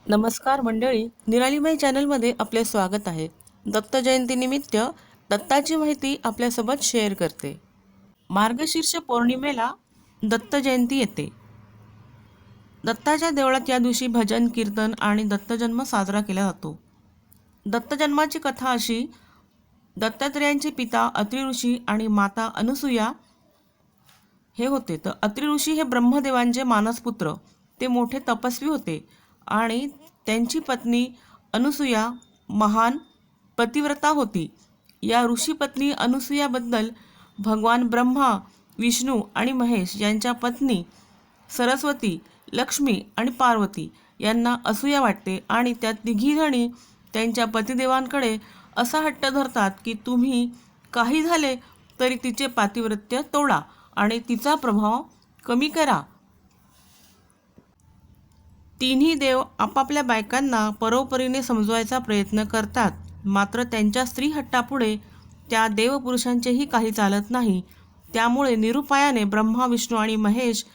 नमस्कार मंडळी, निरालीबाई चॅनलमध्ये आपले स्वागत आहे. दत्त जयंतीनिमित्त दत्ताची माहिती आपल्यासोबत शेअर करते. मार्गशीर्ष पौर्णिमेला दत्त जयंती येते. दत्ताच्या देवळात या दिवशी भजन, कीर्तन आणि दत्तजन्म साजरा केला जातो. दत्तजन्माची कथा अशी: दत्तात्रेयांचे पिता अत्रि ऋषी आणि माता अनसूया हे होते. तर अत्रि ऋषी हे ब्रह्मदेवांचे मानसपुत्र. ते मोठे तपस्वी होते आणि त्यांची पत्नी अनसूया महान पतिव्रता होती. या ऋषीपत्नी अनसूयाबद्दल भगवान ब्रह्मा, विष्णू आणि महेश यांच्या पत्नी सरस्वती, लक्ष्मी आणि पार्वती यांना असूया वाटते आणि त्या तिघीजणी त्यांच्या पतिदेवांकडे असा हट्ट धरतात की तुम्ही काही झाले तरी तिचे पातिव्रत्य तोडा आणि तिचा प्रभाव कमी करा. तिन्ही देव आपापल्या बायकांना परोपरीने समजवायचा प्रयत्न करतात, मात्र त्यांच्या स्त्री हट्टापुढे त्या देवपुरुषांचेही काही चालत नाही. त्यामुळे निरुपायाने ब्रह्मा, विष्णू आणि महेश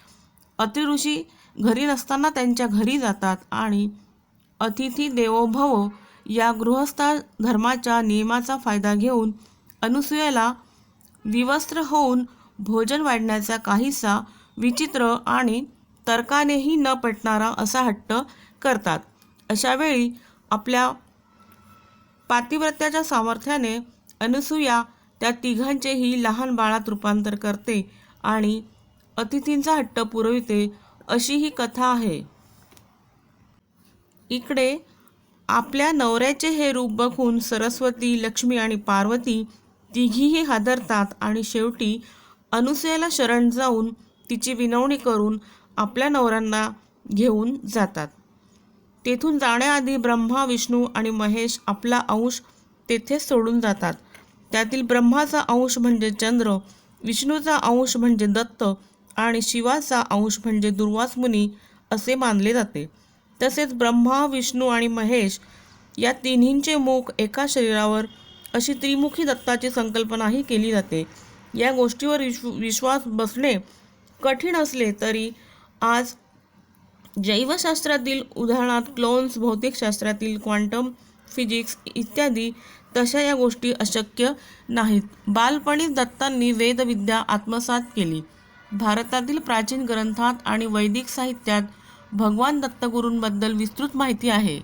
अत्रि ऋषी घरी नसताना त्यांच्या घरी जातात आणि अतिथी देवो भव या गृहस्थ धर्माच्या नियमाचा फायदा घेऊन अनसूयाला विवस्त्र होऊन भोजन वाढण्याचा काहीसा विचित्र आणि तर्कानेही न पटणारा असा हट्ट करतात. अशा वेळी आपल्या पातिव्रत्याच्या सामर्थ्याने अनसूया त्या तिघांचेही लहान बाळात रूपांतर करते आणि अतिथींचा हट्ट पुरविते, अशी ही कथा आहे. इकडे आपल्या नवऱ्याचे हे रूप बघून सरस्वती, लक्ष्मी आणि पार्वती तिघीही हादरतात आणि शेवटी अनसूयाला शरण जाऊन तिची विनवणी करून आपल्या नवऱ्यांना घेऊन जातात. तेथून जाण्याआधी ब्रह्मा, विष्णू आणि महेश आपला अंश तेथेच सोडून जातात. त्यातील ब्रह्माचा अंश म्हणजे चंद्र, विष्णूचा अंश म्हणजे दत्त आणि शिवाचा अंश म्हणजे दुर्वास मुनी असे मानले जाते. तसेच ब्रह्मा, विष्णू आणि महेश या तिन्हींचे मुख एका शरीरावर अशी त्रिमुखी दत्ताची संकल्पनाही केली जाते. या गोष्टीवर विश्वास बसणे कठीण असले तरी आज जैवशास्त्रातील, उदाहरणार्थ क्लोन्स, भौतिकशास्त्रातील क्वांटम फिजिक्स इत्यादी तशा या गोष्टी अशक्य नाहीत. बालपणीच दत्तांनी वेदविद्या आत्मसात केली. भारतातील प्राचीन ग्रंथात आणि वैदिक साहित्यात भगवान दत्तगुरूंबद्दल विस्तृत माहिती आहे.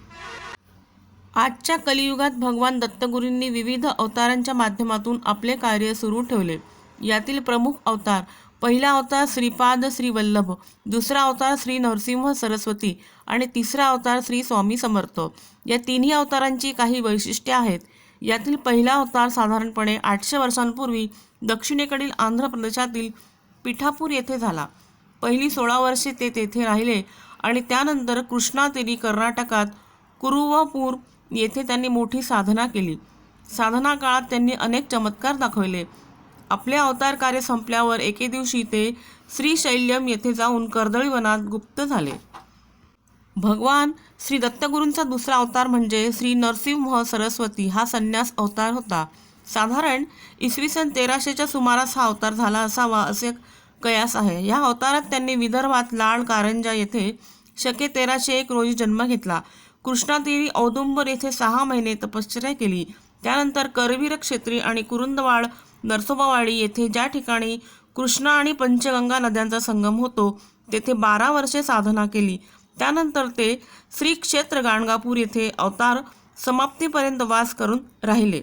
आजच्या कलियुगात भगवान दत्तगुरूंनी विविध अवतारांच्या माध्यमातून आपले कार्य सुरू ठेवले. यातील प्रमुख अवतार: पहिला अवतार श्रीपाद श्री वल्लभ, दुसरा अवतार श्री नरसिंह सरस्वती आणि तिसरा अवतार श्री स्वामी समर्थ. या तिन्ही अवतारांची काही वैशिष्ट्ये आहेत. यातील पहिला अवतार साधारणपणे 800 वर्षांपूर्वी दक्षिणेकडील आंध्र प्रदेशातील पिठापूर येथे झाला. पहिली 16 वर्षे ते तेथे राहिले आणि त्यानंतर कृष्णातीरी कर्नाटकात कुरुवपूर येथे त्यांनी मोठी साधना केली. साधना काळात त्यांनी अनेक चमत्कार दाखवले. आपले अवतार कार्य संपल्यावर एके दिवशी ते श्रीशैल्यम येथे जाऊन कर्दळी वनात गुप्त झाले. भगवान श्री दत्तगुरूंचा दुसरा अवतार म्हणजे श्री नरसिंह सरस्वती हा संन्यास अवतार होता. साधारण इसवी सन 1300च्या सुमारास हा अवतार झाला असावा असे कयास आहे. या अवतारात त्यांनी विदर्भात लाड कारंजा येथे शके 1301 रोजी जन्म घेतला. कृष्णातीरी औदुंबर येथे 6 महिने तपश्चर्या केली. त्यानंतर करवीर क्षेत्री आणि कुरुंदवाड, नरसोबावाडी येथे ज्या ठिकाणी कृष्णा आणि पंचगंगा नद्यांचा संगम होतो तेथे 12 वर्षे साधना केली. त्यानंतर ते श्री क्षेत्र गाणगापूर येथे अवतार समाप्तीपर्यंत वास करून राहिले.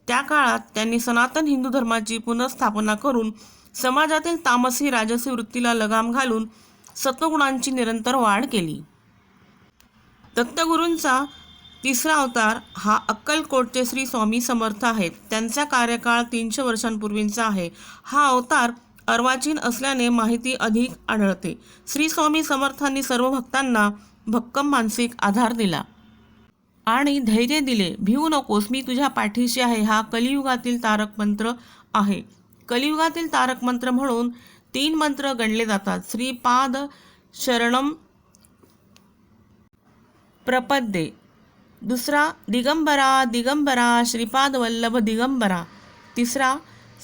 त्या काळात त्यांनी सनातन हिंदू धर्माची पुनर्स्थापना करून समाजातील तामसी राजसी वृत्तीला लगाम घालून सत्वगुणांची निरंतर वाढ केली. दत्तगुरूंचा तिसरा अवतार हा अक्कलकोटचे श्री स्वामी समर्थ आहेत. त्यांचा कार्यकाळ 300 वर्षांपूर्वींचा आहे. हा अवतार अर्वाचीन असल्याने माहिती अधिक आढळते. श्री स्वामी समर्थांनी सर्व भक्तांना भक्कम मानसिक आधार दिला आणि धैर्य दिले. भिवू नकोस, मी तुझ्या पाठीशी आहे हा कलियुगातील तारक मंत्र आहे. कलियुगातील तारक मंत्र म्हणून 3 मंत्र गणले जातात. श्रीपाद शरणम प्रपद्ये, दुसरा दिगंबरा दिगंबरा श्रीपाद वल्लभ दिगंबरा, तिसरा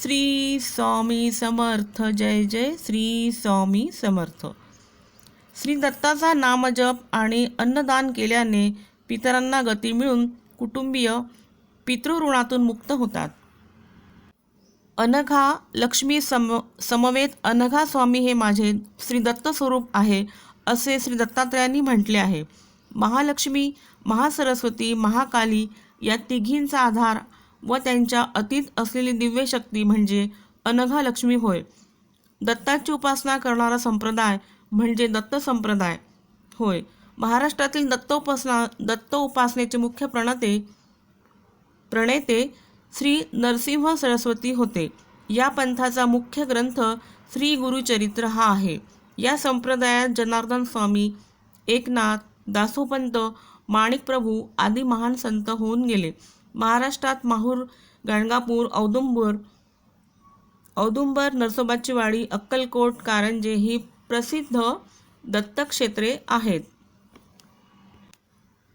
श्री स्वामी समर्थ जय जय श्री स्वामी समर्थ. श्री दत्ताचा नामजप आणि अन्नदान केल्याने पितरांना गती मिळून कुटुंबीय पितृऋणातून मुक्त होतात. अनघा लक्ष्मी समवेत अनघा स्वामी हे माझे श्री दत्त स्वरूप आहे असे श्री दत्तात्रयांनी म्हटले आहे. महालक्ष्मी, महासरस्वती, महाकाली या तिघींचा आधार व त्यांच्या अतीत असलेली दिव्य शक्ती म्हणजे अनघा लक्ष्मी होय. दत्ताची उपासना करणारा संप्रदाय म्हणजे दत्त संप्रदाय होय. महाराष्ट्रातील दत्त उपासनेचे मुख्य प्रणेते श्री नरसिंह सरस्वती होते. या पंथाचा मुख्य ग्रंथ श्री गुरुचरित्र हा आहे. या संप्रदायात जनार्दन स्वामी, एकनाथ, दासोपंत, माणिकप्रभू आदी महान संत होऊन गेले. महाराष्ट्रात माहूर, गाणगापूर, औदुंबर, नरसोबाची वाडी, अक्कलकोट, कारंजे ही प्रसिद्ध दत्तक्षेत्रे आहेत.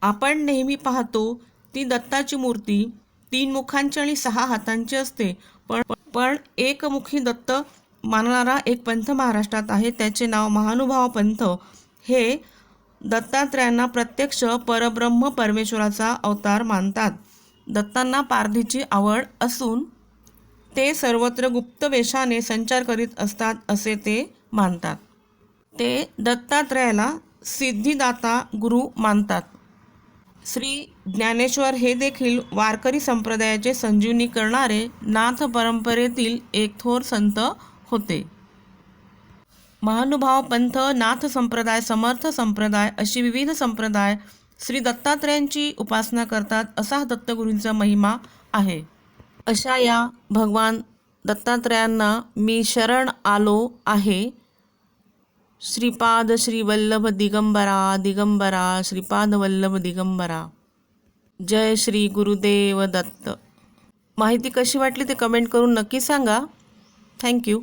आपण नेहमी पाहतो ती दत्ताची मूर्ती 3 मुखांची आणि 6 हातांची असते. पण एकमुखी दत्त मानणारा एक पंथ महाराष्ट्रात आहे. त्याचे नाव महानुभाव पंथ. हे दत्तात्रयांना प्रत्यक्ष परब्रह्म परमेश्वराचा अवतार मानतात. दत्तांना पारधीची आवड असून ते सर्वत्र गुप्त वेशाने संचार करीत असतात असे ते मानतात. ते दत्तात्रयाला सिद्धिदाता गुरु मानतात. श्री ज्ञानेश्वर हे देखील वारकरी संप्रदायाचे संजीवनी करणारे नाथ परंपरेतील एक थोर संत होते. महानुभाव पंथ, नाथ संप्रदाय, समर्थ संप्रदाय अशी विविध संप्रदाय श्री दत्तात्रयांची उपासना करतात असा दत्तगुरूंचा महिमा आहे. अशा या भगवान दत्तात्रयांना मी शरण आलो आहे. श्रीपाद श्री वल्लभ दिगंबरा दिगंबरा श्रीपाद वल्लभ दिगंबरा. जय श्री गुरुदेव दत्त. माहिती कशी वाटली ते कमेंट करून नक्की सांगा. थँक्यू.